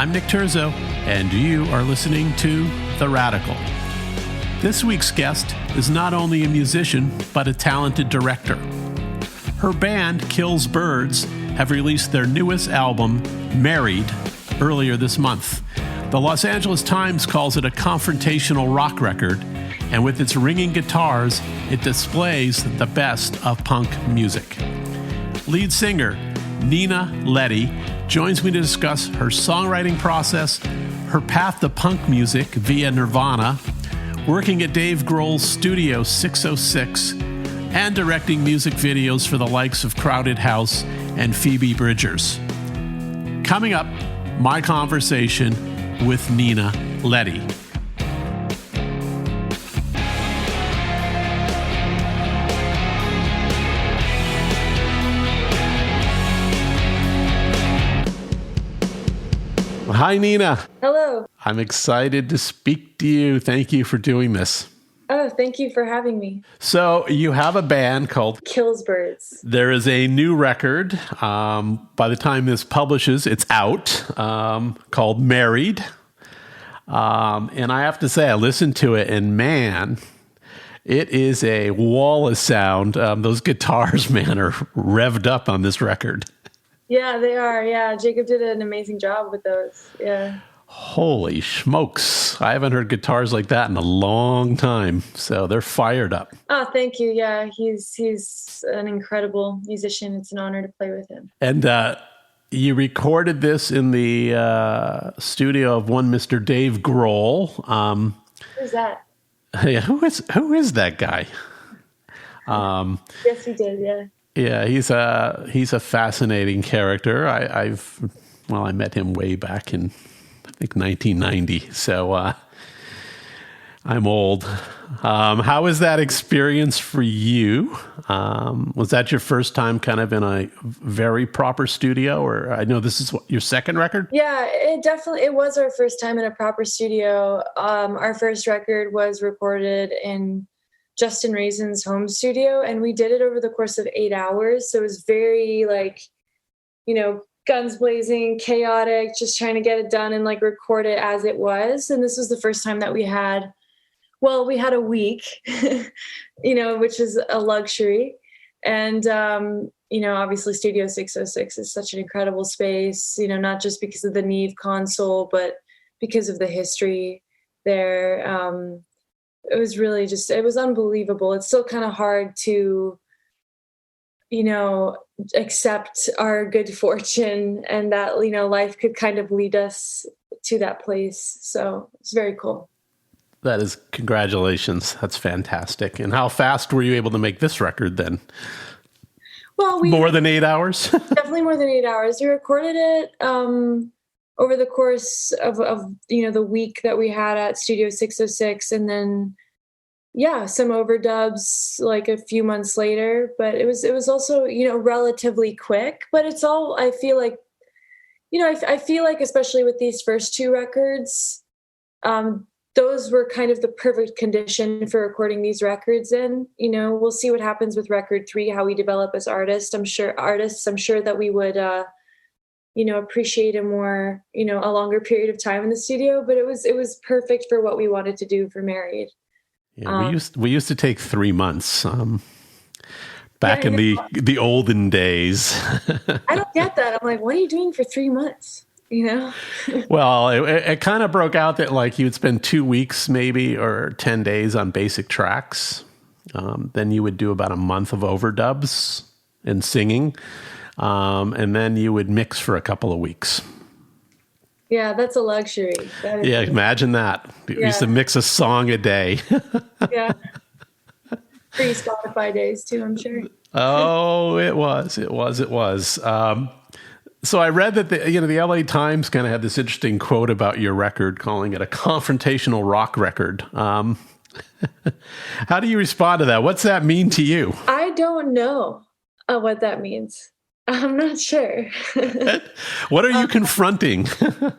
I'm Nick Terzo, and you are listening to The Radical. This week's guest is not only a musician, but a talented director. Her band, Kills Birds, have released their newest album, Married, earlier this month. The Los Angeles Times calls it a confrontational rock record, and with its ringing guitars, it displays the best of punk music. Lead singer Nina Ljeti joins me to discuss her songwriting process, her path to punk music via Nirvana, working at Dave Grohl's Studio 606, and directing music videos for the likes of Crowded House and Phoebe Bridgers. Coming up, my conversation with Nina Ljeti. Hi, Nina. Hello. I'm excited to speak to you. Thank you for doing this. Oh, thank you for having me. So you have a band called Kills Birds. There is a new record. By the time this publishes, it's out, called Married. And I have to say, I listened to it, and man, it is a wall of sound. Those guitars, man, are revved up on this record. Yeah, they are. Yeah, Jacob did an amazing job with those. Yeah. Holy smokes. I haven't heard guitars like that in a long time. So they're fired up. Oh, thank you. Yeah, he's an incredible musician. It's an honor to play with him. And you recorded this in the studio of one Mr. Dave Grohl. Who's that? Yeah, who is that guy? Yes, he did. Yeah. Yeah, he's a fascinating character. I met him way back in, I think, 1990. So I'm old. How was that experience for you? Was that your first time kind of in a very proper studio? Or I know this is your second record? Yeah, it was our first time in a proper studio. Our first record was recorded in Justin Raisin's home studio, and we did it over the course of 8 hours. So it was very guns blazing, chaotic, just trying to get it done and record it as it was. And this was the first time that we had a week, which is a luxury. And, obviously Studio 606 is such an incredible space, not just because of the Neve console, but because of the history there. It was really it was unbelievable. It's still kind of hard to, accept our good fortune and that, life could kind of lead us to that place. So it's very cool. That is, congratulations. That's fantastic. And how fast were you able to make this record then? Well, more than 8 hours? Definitely more than 8 hours. We recorded it over the course of the week that we had at Studio 606, and then some overdubs a few months later. But it was also relatively quick. But it's all, I feel like especially with these first two records, those were kind of the perfect condition for recording these records in. We'll see what happens with record 3, how we develop as artists. I'm sure that we would appreciate a more, a longer period of time in the studio, but it was perfect for what we wanted to do for Married. Yeah, we used to take 3 months back in the olden days. I don't get that. I'm like, what are you doing for 3 months? Well, it kind of broke out that you'd spend 2 weeks maybe or 10 days on basic tracks. Then you would do about a month of overdubs and singing. And then you would mix for a couple of weeks. Yeah, that's a luxury. Yeah, imagine that. We used to mix a song a day. Yeah. Free Spotify days too, I'm sure. Oh, it was. So I read that the LA Times kind of had this interesting quote about your record, calling it a confrontational rock record. How do you respond to that? What's that mean to you? I don't know what that means. I'm not sure. What are you confronting?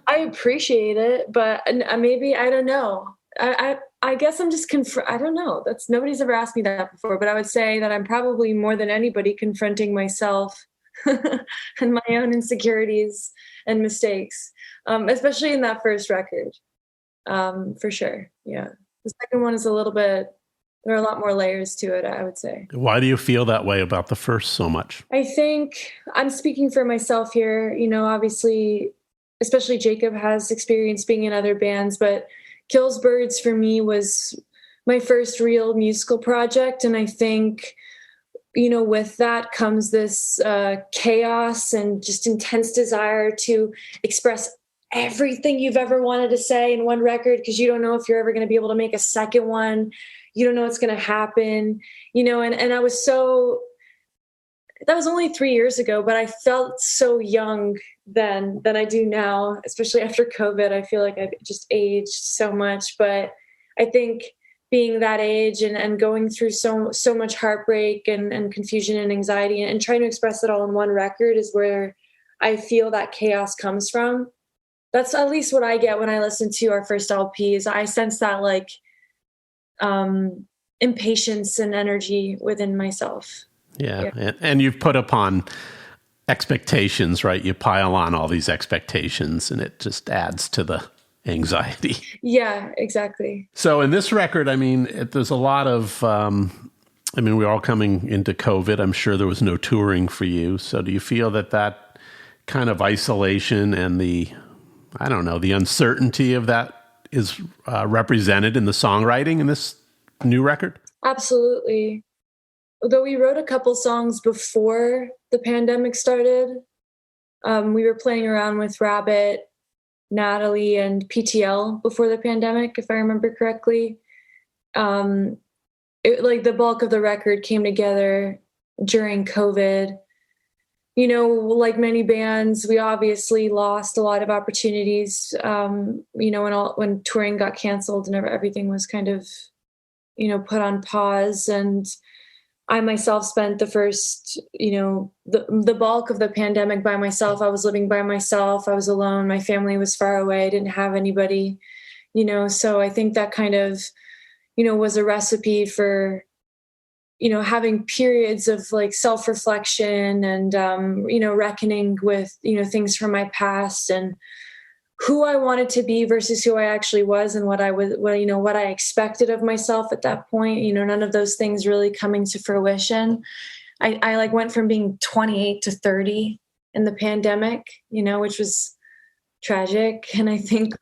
I appreciate it, but maybe, I don't know. I guess I'm just I don't know. Nobody's ever asked me that before, but I would say that I'm probably more than anybody confronting myself and my own insecurities and mistakes, especially in that first record, for sure. Yeah. The second one is there are a lot more layers to it, I would say. Why do you feel that way about the first so much? I think I'm speaking for myself here, obviously, especially Jacob has experience being in other bands, but Kills Birds for me was my first real musical project. And I think, with that comes this chaos and just intense desire to express everything you've ever wanted to say in one record, because you don't know if you're ever going to be able to make a second one. You don't know what's going to happen, and I was that was only 3 years ago, but I felt so young then than I do now, especially after COVID. I feel like I've just aged so much, but I think being that age and going through so much heartbreak and confusion and anxiety and trying to express it all in one record is where I feel that chaos comes from. That's at least what I get when I listen to our first LPs. I sense that impatience and energy within myself. Yeah. And you've put upon expectations, right? You pile on all these expectations and it just adds to the anxiety. Yeah, exactly. So in this record, there's a lot of, we're all coming into COVID. I'm sure there was no touring for you. So do you feel that kind of isolation and the uncertainty of that is represented in the songwriting in this new record? Absolutely. Although we wrote a couple songs before the pandemic started, we were playing around with Rabbit, Natalie, and PTL before the pandemic, if I remember correctly. The bulk of the record came together during COVID. Like many bands, we obviously lost a lot of opportunities, when touring got canceled and everything was kind of, put on pause. And I myself spent the first, the bulk of the pandemic by myself. I was living by myself. I was alone. My family was far away. I didn't have anybody, so I think that kind of, was a recipe for, having periods of self-reflection and, reckoning with, things from my past and who I wanted to be versus who I actually was and what I expected of myself at that point. None of those things really coming to fruition. I went from being 28 to 30 in the pandemic, which was tragic. And I think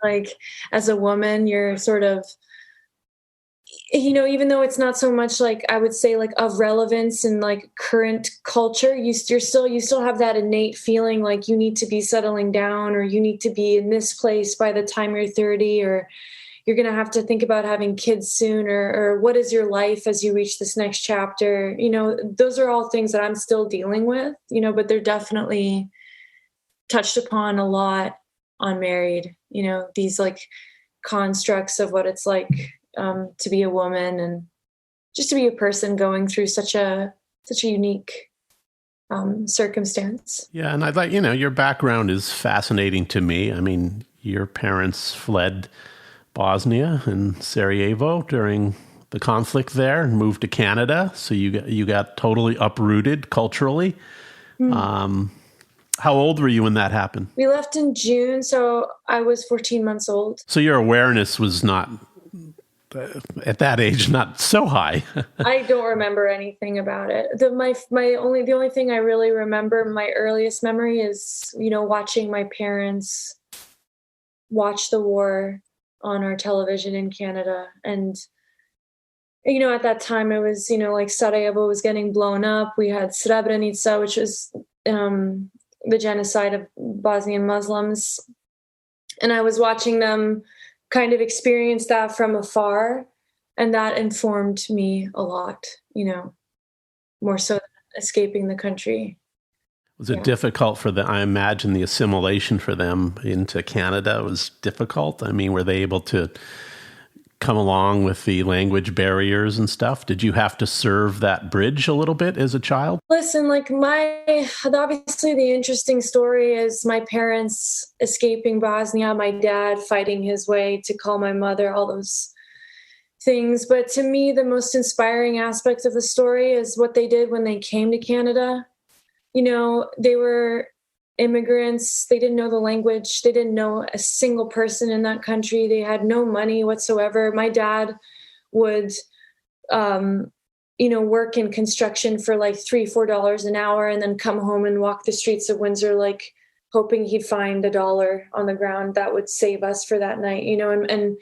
as a woman, you're sort of, even though it's not so much I would say of relevance in current culture, you still have that innate feeling you need to be settling down or you need to be in this place by the time you're 30, or you're going to have to think about having kids soon, or what is your life as you reach this next chapter. Those are all things that I'm still dealing with, but they're definitely touched upon a lot on Married, these constructs of what it's like to be a woman and just to be a person going through such a unique circumstance. Yeah. And I'd your background is fascinating to me. Your parents fled Bosnia and Sarajevo during the conflict there and moved to Canada. So you got totally uprooted culturally. Mm. How old were you when that happened? We left in June, so I was 14 months old. So your awareness was not, at that age, not so high. I don't remember anything about it. The only thing I really remember, my earliest memory is, watching my parents watch the war on our television in Canada. And, at that time it was, Sarajevo was getting blown up. We had Srebrenica, which was the genocide of Bosnian Muslims. And I was watching them kind of experience that from afar. And that informed me a lot, more so than escaping the country. Was it difficult for them? I imagine the assimilation for them into Canada was difficult. Were they able to come along with the language barriers and stuff? Did you have to serve that bridge a little bit as a child? Listen, obviously the interesting story is my parents escaping Bosnia, my dad fighting his way to call my mother, all those things. But to me, the most inspiring aspect of the story is what they did when they came to Canada. they were immigrants. They didn't know the language. They didn't know a single person in that country. They had no money whatsoever. My dad would, work in construction for like $3-4 an hour and then come home and walk the streets of Windsor, like hoping he'd find $1 on the ground that would save us for that night, and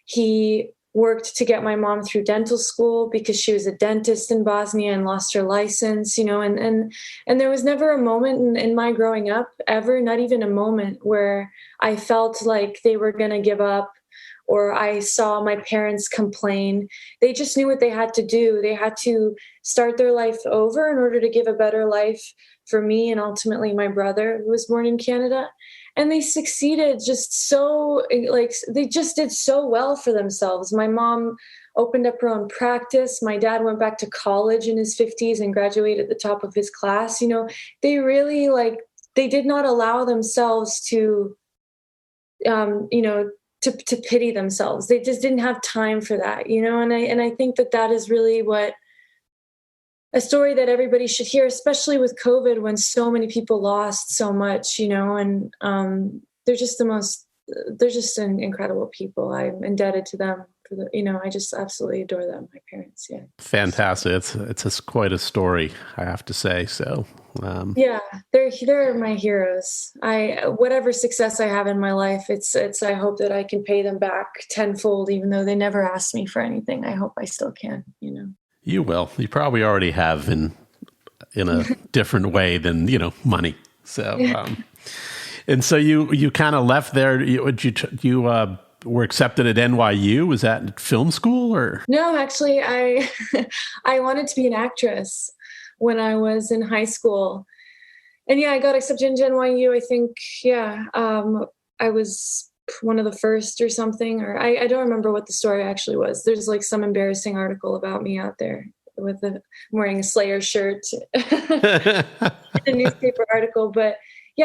he worked to get my mom through dental school because she was a dentist in Bosnia and lost her license, and there was never a moment in my growing up ever, not even a moment, where I felt like they were going to give up or I saw my parents complain. They just knew what they had to do. They had to start their life over in order to give a better life for me and ultimately my brother, who was born in Canada. And they succeeded just so, they just did so well for themselves. My mom opened up her own practice. My dad went back to college in his 50s and graduated at the top of his class. They really, they did not allow themselves to, to pity themselves. They just didn't have time for that, and I think that is really what a story that everybody should hear, especially with COVID when so many people lost so much, and they're just incredible people. I'm indebted to them for I just absolutely adore them, my parents. Yeah. Fantastic. It's quite a story, I have to say. So, yeah, they're my heroes. Whatever success I have in my life, I hope that I can pay them back tenfold, even though they never asked me for anything. I hope I still can, You will. You probably already have in a different way than, money. So, and so you kind of left there. You were accepted at NYU. Was that film school or? No, actually, I wanted to be an actress when I was in high school, and I got accepted into NYU. I think, I was one of the first or something, or I don't remember what the story actually was. There's like some embarrassing article about me out there with wearing a Slayer shirt, a newspaper article. But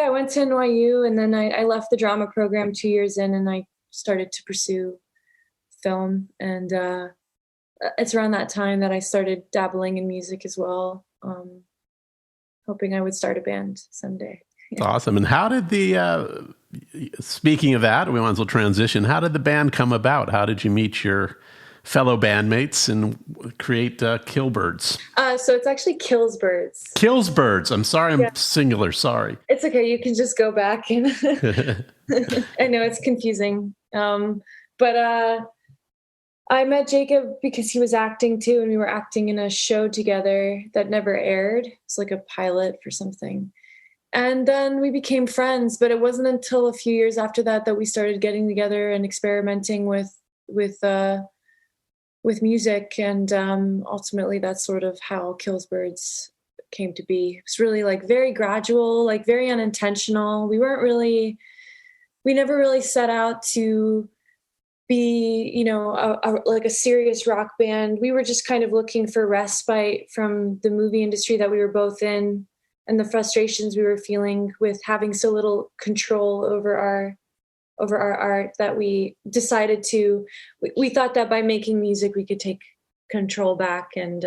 I went to NYU, and then I left the drama program 2 years in, and I started to pursue film. And it's around that time that I started dabbling in music as well, hoping I would start a band someday. Yeah. Awesome. And how did speaking of that, we might as well transition. How did the band come about? How did you meet your fellow bandmates and create Killbirds? So it's actually Killsbirds. Killsbirds. I'm sorry, I'm singular. Sorry. It's okay. You can just go back. And I know it's confusing. But I met Jacob because he was acting too, and we were acting in a show together that never aired. It's like a pilot for something. And then we became friends, but it wasn't until a few years after that we started getting together and experimenting with music. And ultimately, that's sort of how Killsbirds came to be. It's really very gradual, very unintentional. We never really set out to be, a serious rock band. We were just kind of looking for respite from the movie industry that we were both in, and the frustrations we were feeling with having so little control over our art, that we decided we thought that by making music we could take control back and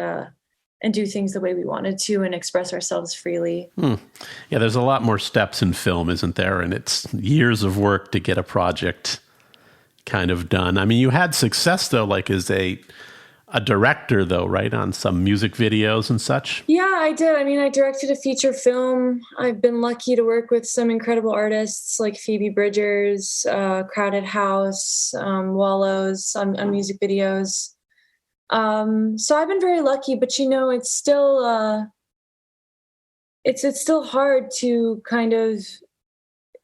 do things the way we wanted to and express ourselves freely. Yeah, there's a lot more steps in film, isn't there? And it's years of work to get a project kind of done. I mean, you had success though, as a director though, right? On some music videos and such. Yeah, I did. I mean, I directed a feature film. I've been lucky to work with some incredible artists like Phoebe Bridgers, Crowded House, Wallows on music videos. So I've been very lucky, but it's still it's still hard to kind of,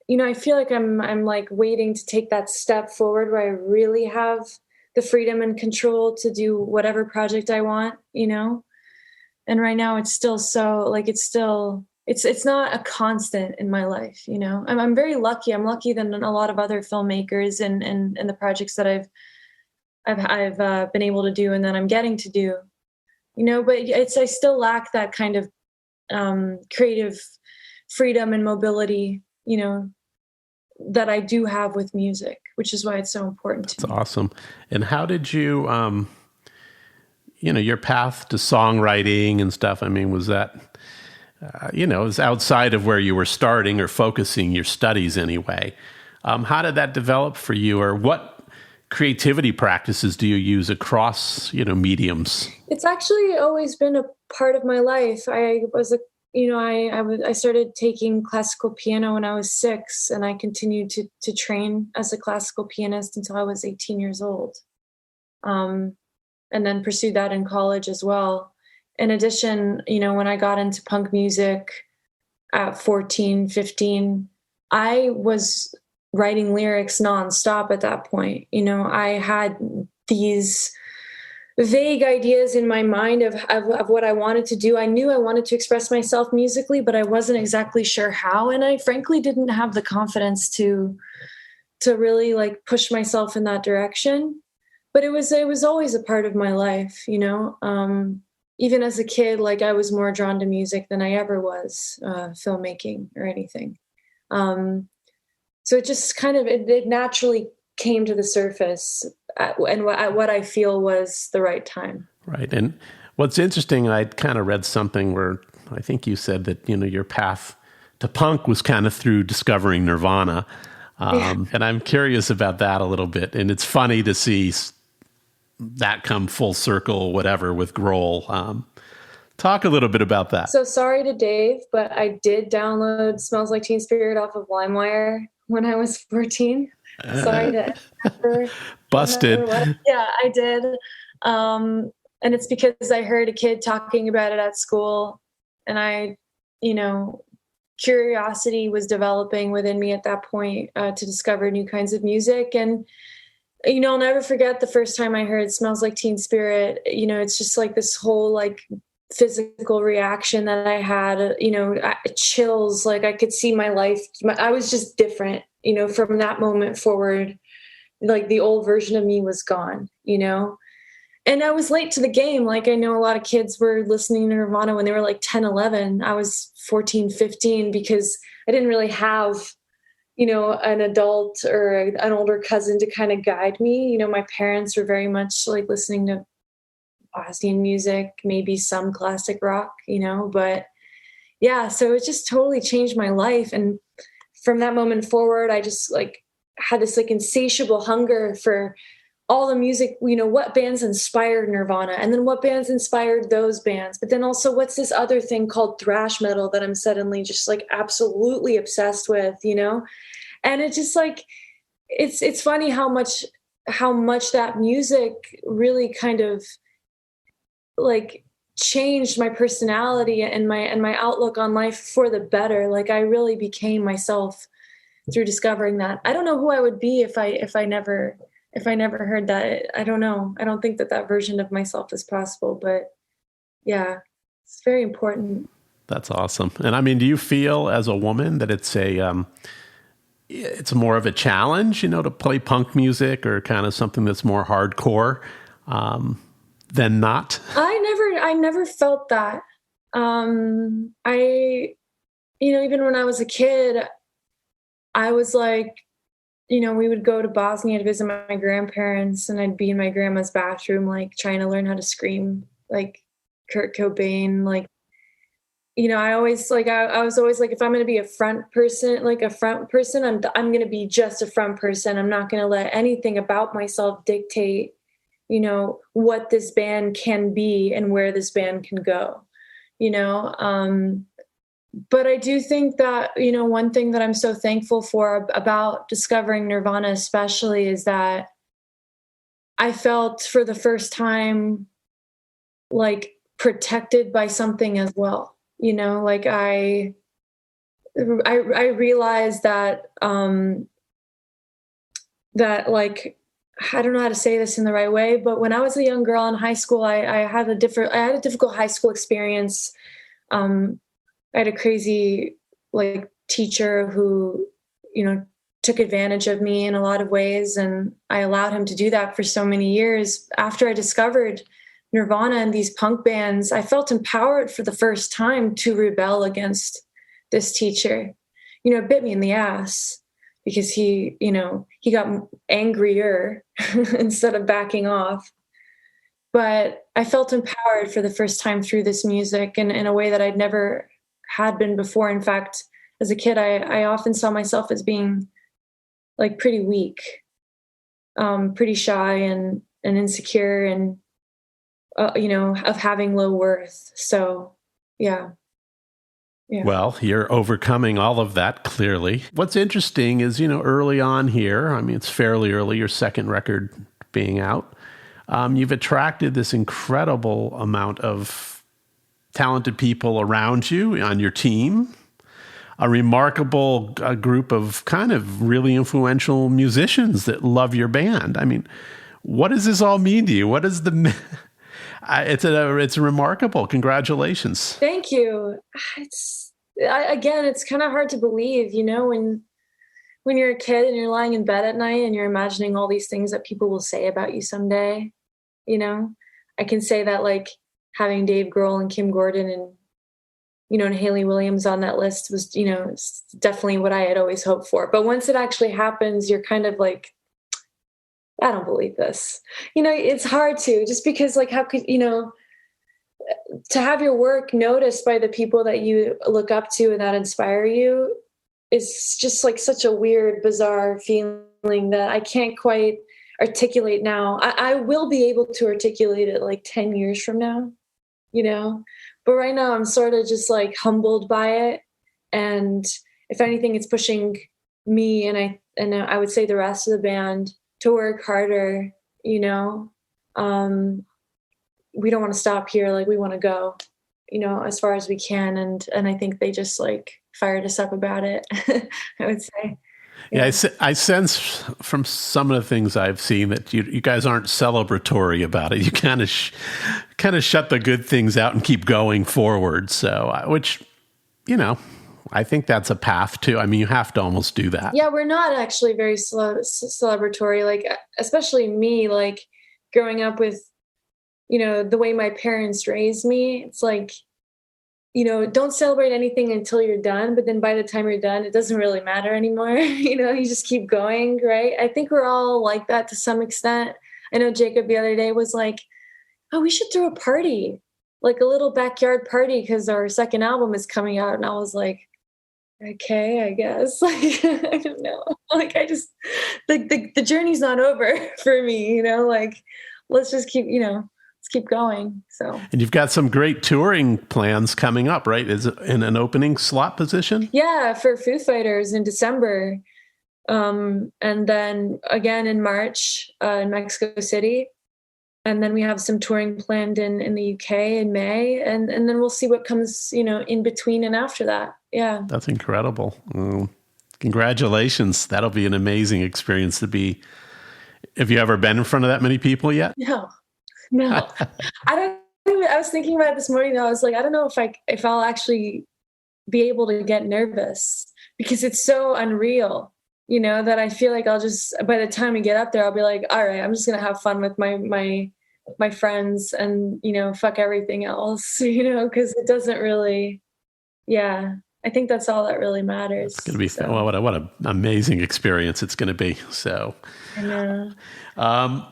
I feel like I'm waiting to take that step forward where I really have the freedom and control to do whatever project I want, and right now it's still so it's not a constant in my life. I'm very lucky. I'm lucky than a lot of other filmmakers and the projects that I've been able to do and that I'm getting to do, but I still lack that kind of creative freedom and mobility, that I do have with music, which is why it's so important to me. That's awesome. And how did you, your path to songwriting and stuff, I mean, was that, is outside of where you were starting or focusing your studies anyway. How did that develop for you, or what creativity practices do you use across, mediums? It's actually always been a part of my life. I started taking classical piano when I was 6, and I continued to train as a classical pianist until I was 18 years old. And then pursued that in college as well. In addition, when I got into punk music at 14, 15, I was writing lyrics nonstop at that point. I had these vague ideas in my mind of what I wanted to do. I knew I wanted to express myself musically, but I wasn't exactly sure how. And I frankly didn't have the confidence to really push myself in that direction. But it was always a part of my life, even as a kid, I was more drawn to music than I ever was filmmaking or anything. So it just it naturally came to the surface at what I feel was the right time. Right. And what's interesting, I'd kind of read something where I think you said that, your path to punk was kind of through discovering Nirvana. And I'm curious about that a little bit. And it's funny to see that come full circle, whatever, with Grohl. Talk a little bit about that. So sorry to Dave, but I did download Smells Like Teen Spirit off of LimeWire when I was 14. Sorry to busted. Yeah, I did. And it's because I heard a kid talking about it at school, and curiosity was developing within me at that point to discover new kinds of music. And I'll never forget the first time I heard Smells Like Teen Spirit. It's just this whole physical reaction that I had, chills, I could see my life. I was just different, from that moment forward. The old version of me was gone, and I was late to the game. I know a lot of kids were listening to Nirvana when they were 10, 11. I was 14, 15 because I didn't really have an adult or an older cousin to kind of guide me. My parents were very much listening to Bosnian music, maybe some classic rock, but yeah, so it just totally changed my life. And from that moment forward, I just had this insatiable hunger for all the music, what bands inspired Nirvana, and then what bands inspired those bands. But then also, what's this other thing called thrash metal that I'm suddenly just absolutely obsessed with, And it just it's funny how much that music really kind of changed my personality and my outlook on life for the better. I really became myself through discovering that. I don't know who I would be if I never heard that. I don't know. I don't think that version of myself is possible, but yeah, it's very important. That's awesome. And I mean, do you feel as a woman that it's more of a challenge, to play punk music or kind of something that's more hardcore than not? I never felt that. Even when I was a kid, I was we would go to Bosnia to visit my grandparents, and I'd be in my grandma's bathroom, trying to learn how to scream like Kurt Cobain. I always I was always if I'm going to be a front person, I'm going to be just a front person. I'm not going to let anything about myself dictate, what this band can be and where this band can go, But I do think that, one thing that I'm so thankful for about discovering Nirvana especially is that I felt for the first time protected by something as well. I realized that I don't know how to say this in the right way, but when I was a young girl in high school, I had a difficult high school experience. I had a crazy teacher who, took advantage of me in a lot of ways. And I allowed him to do that for so many years. After I discovered Nirvana and these punk bands, I felt empowered for the first time to rebel against this teacher. It bit me in the ass because he got angrier instead of backing off. But I felt empowered for the first time through this music and in a way that I'd never had been before. In fact, as a kid, I often saw myself as being like pretty weak, pretty shy and insecure and, of having low worth. So yeah. Yeah. Well, you're overcoming all of that clearly. What's interesting is, early on here, I mean, it's fairly early, your second record being out, you've attracted this incredible amount of talented people around you on your team, a remarkable group of kind of really influential musicians that love your band. I mean, what does this all mean to you? What is the... It's remarkable. Congratulations. Thank you. It's kind of hard to believe, when you're a kid and you're lying in bed at night and you're imagining all these things that people will say about you someday. I can say that like having Dave Grohl and Kim Gordon and Hayley Williams on that list was, it's definitely what I had always hoped for. But once it actually happens, you're kind of like, I don't believe this. It's hard to, just because like, how could, to have your work noticed by the people that you look up to and that inspire you is just like such a weird, bizarre feeling that I can't quite articulate now. I will be able to articulate it like 10 years from now, but right now I'm sort of just like humbled by it. And if anything, it's pushing me and I would say the rest of the band to work harder. We don't want to stop here. Like we want to go, as far as we can. And I think they just like fired us up about it. I would say. Yeah, I sense from some of the things I've seen that you guys aren't celebratory about it. You kind of shut the good things out and keep going forward. So, which, I think that's a path too. I mean, you have to almost do that. Yeah, we're not actually very celebratory. Like, especially me, like growing up with, the way my parents raised me. It's like, don't celebrate anything until you're done. But then by the time you're done, it doesn't really matter anymore. You just keep going, right? I think we're all like that to some extent. I know Jacob the other day was like, oh, we should throw a party, like a little backyard party because our second album is coming out. And I was like, okay, I guess. Like, I don't know. Like, I just, the journey's not over for me, like, let's just keep, let's keep going. So, and you've got some great touring plans coming up, right? Is it in an opening slot position? Yeah, for Foo Fighters in December. And then again in March in Mexico City. And then we have some touring planned in the UK in May. And then we'll see what comes, in between and after that. Yeah. That's incredible. Congratulations. That'll be an amazing experience to be. Have you ever been in front of that many people yet? No. I was thinking about it this morning. I was like, I don't know if I'll actually be able to get nervous because it's so unreal, that I feel like I'll just, by the time we get up there, I'll be like, all right, I'm just going to have fun with my friends and, fuck everything else, because it doesn't really, yeah. I think that's all that really matters. It's going to be, well, what an amazing experience it's going to be. So, I know.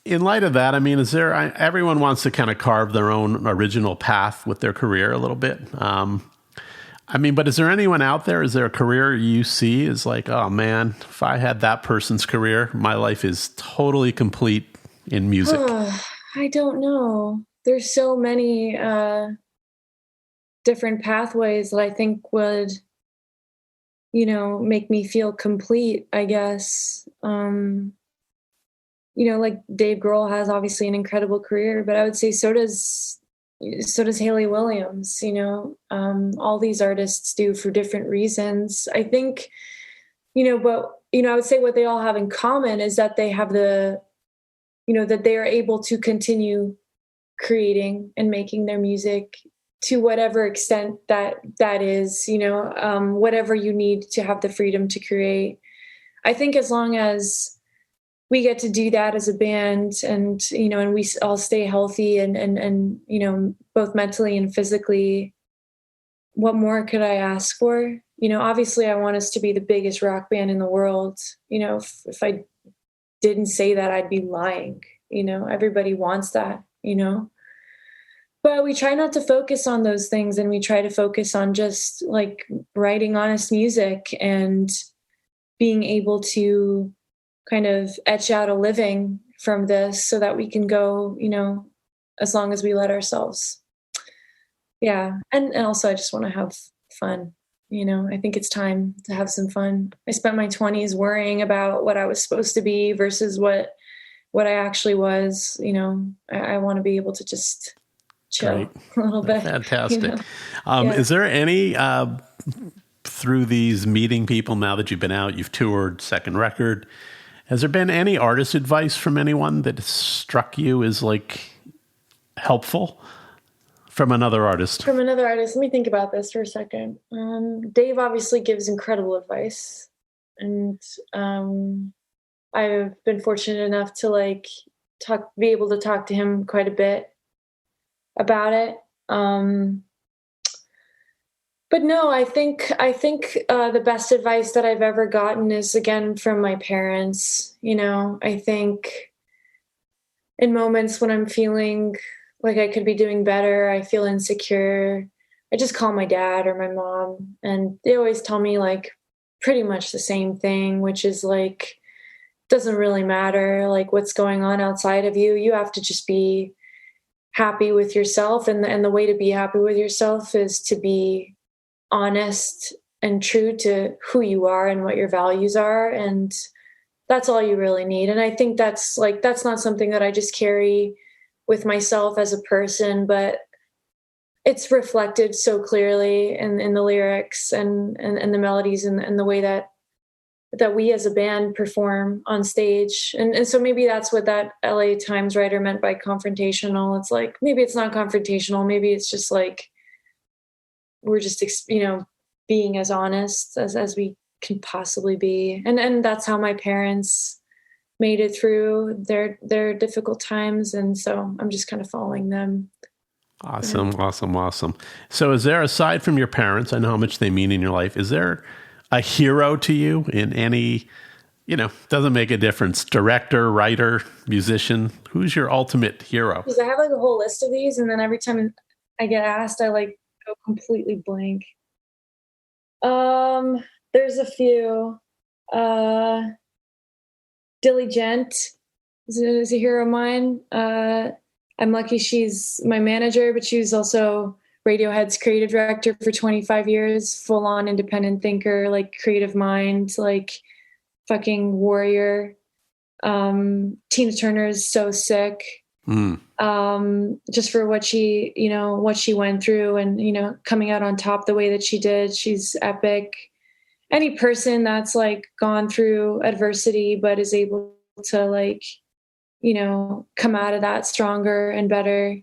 In light of that, I mean, everyone wants to kind of carve their own original path with their career a little bit. But is there anyone out there? Is there a career you see is like, oh man, if I had that person's career, my life is totally complete in music? I don't know. There's so many different pathways that I think would, make me feel complete, I guess. Like Dave Grohl has obviously an incredible career, but I would say so does Hayley Williams, all these artists do for different reasons. I think, but, I would say what they all have in common is that they have that they are able to continue creating and making their music to whatever extent that is, whatever you need to have the freedom to create. I think as long as we get to do that as a band and, and we all stay healthy and, both mentally and physically, what more could I ask for? Obviously I want us to be the biggest rock band in the world. If I didn't say that, I'd be lying. Everybody wants that, But we try not to focus on those things, and we try to focus on just like writing honest music and being able to kind of etch out a living from this so that we can go, as long as we let ourselves. Yeah. And also I just want to have fun. I think it's time to have some fun. I spent my 20s worrying about what I was supposed to be versus what I actually was. I want to be able to just chill a little bit. Fantastic. Is there any, through these meeting people, now that you've been out, you've toured, second record, has there been any artist advice from anyone that struck you as like helpful? From another artist. Let me think about this for a second. Dave obviously gives incredible advice. And I've been fortunate enough to be able to talk to him quite a bit about it. But no, I think the best advice that I've ever gotten is, again, from my parents. I think in moments when I'm feeling like I could be doing better, I feel insecure, I just call my dad or my mom, and they always tell me like pretty much the same thing, which is like, doesn't really matter like what's going on outside of you. You have to just be happy with yourself. And the way to be happy with yourself is to be honest and true to who you are and what your values are. And that's all you really need. And I think that's not something that I just carry with myself as a person, but it's reflected so clearly in the lyrics and the melodies and the way that we as a band perform on stage. And so maybe that's what that LA Times writer meant by confrontational. It's like, maybe it's not confrontational. Maybe it's just like, we're just, being as honest as we can possibly be. And that's how my parents made it through their difficult times. And so I'm just kind of following them. Awesome. So is there, aside from your parents, I know how much they mean in your life, is there a hero to you in any, doesn't make a difference, director, writer, musician? Who's your ultimate hero? Because I have like a whole list of these, and then every time I get asked, I like go completely blank. There's a few. Diligent is a hero of mine. I'm lucky she's my manager, but she was also Radiohead's creative director for 25 years, full on independent thinker, like creative mind, like fucking warrior. Tina Turner is so sick. Just for what she went through and, coming out on top the way that she did, she's epic. Any person that's like gone through adversity, but is able to come out of that stronger and better.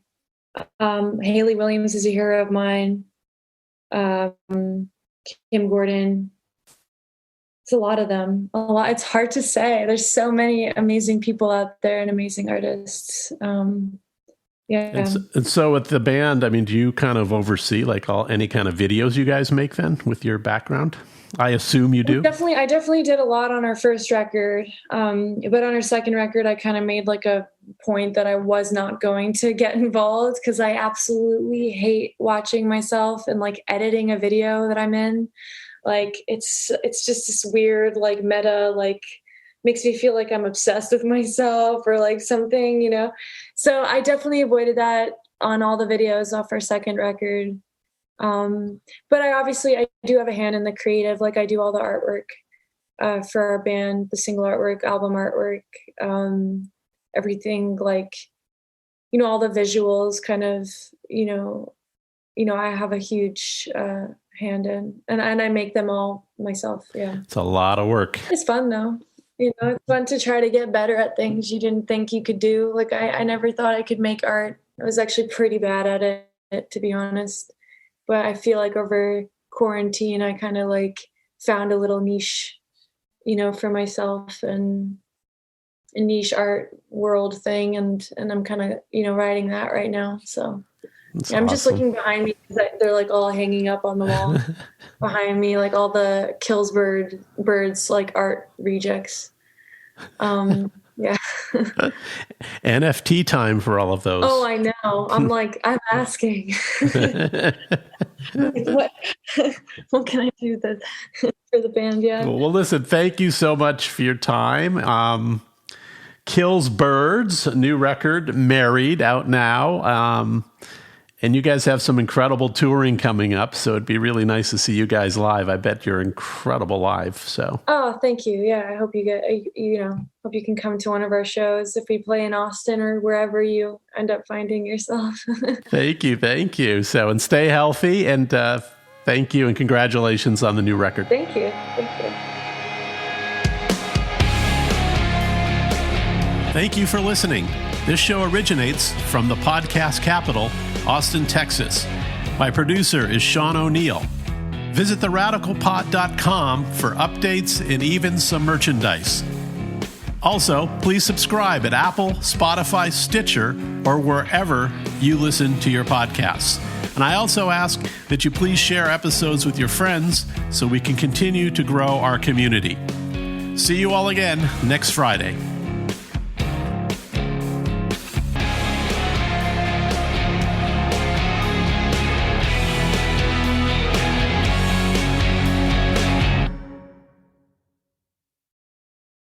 Hayley Williams is a hero of mine. Kim Gordon. It's a lot of them. It's hard to say. There's so many amazing people out there and amazing artists. Yeah. And so with the band, do you kind of oversee any kind of videos you guys make then with your background? I assume you do. I definitely did a lot on our first record. But on our second record, I kind of made like a point that I was not going to get involved because I absolutely hate watching myself and like editing a video that I'm in. Like it's just this weird, like meta, like makes me feel like I'm obsessed with myself or like something, So I definitely avoided that on all the videos off our second record. But I do have a hand in the creative, like I do all the artwork for our band, the single artwork, album artwork, everything like, all the visuals kind of, I have a huge hand in and I make them all myself. Yeah. It's a lot of work. It's fun though. It's fun to try to get better at things you didn't think you could do. Like I never thought I could make art. I was actually pretty bad at it, to be honest. But I feel like over quarantine, I kind of like found a little niche, for myself and a niche art world thing. And I'm kind of, writing that right now. So That's I'm awesome. just looking behind me because they're like all hanging up on the wall behind me, like all the birds, like art rejects. Yeah. NFT time for all of those. Oh, I know. I'm asking. What can I do for the band? Yeah. Well, listen, thank you so much for your time. Kills Birds, new record, Married, out now. And you guys have some incredible touring coming up, so it'd be really nice to see you guys live. I bet you're incredible live. So. Oh, thank you. Yeah, I hope you hope you can come to one of our shows if we play in Austin or wherever you end up finding yourself. Thank you. So, and stay healthy, and thank you, and congratulations on the new record. Thank you. Thank you for listening. This show originates from the podcast capital, Austin, Texas. My producer is Sean O'Neill. Visit theradicalpod.com for updates and even some merchandise. Also, please subscribe at Apple, Spotify, Stitcher, or wherever you listen to your podcasts. And I also ask that you please share episodes with your friends so we can continue to grow our community. See you all again next Friday.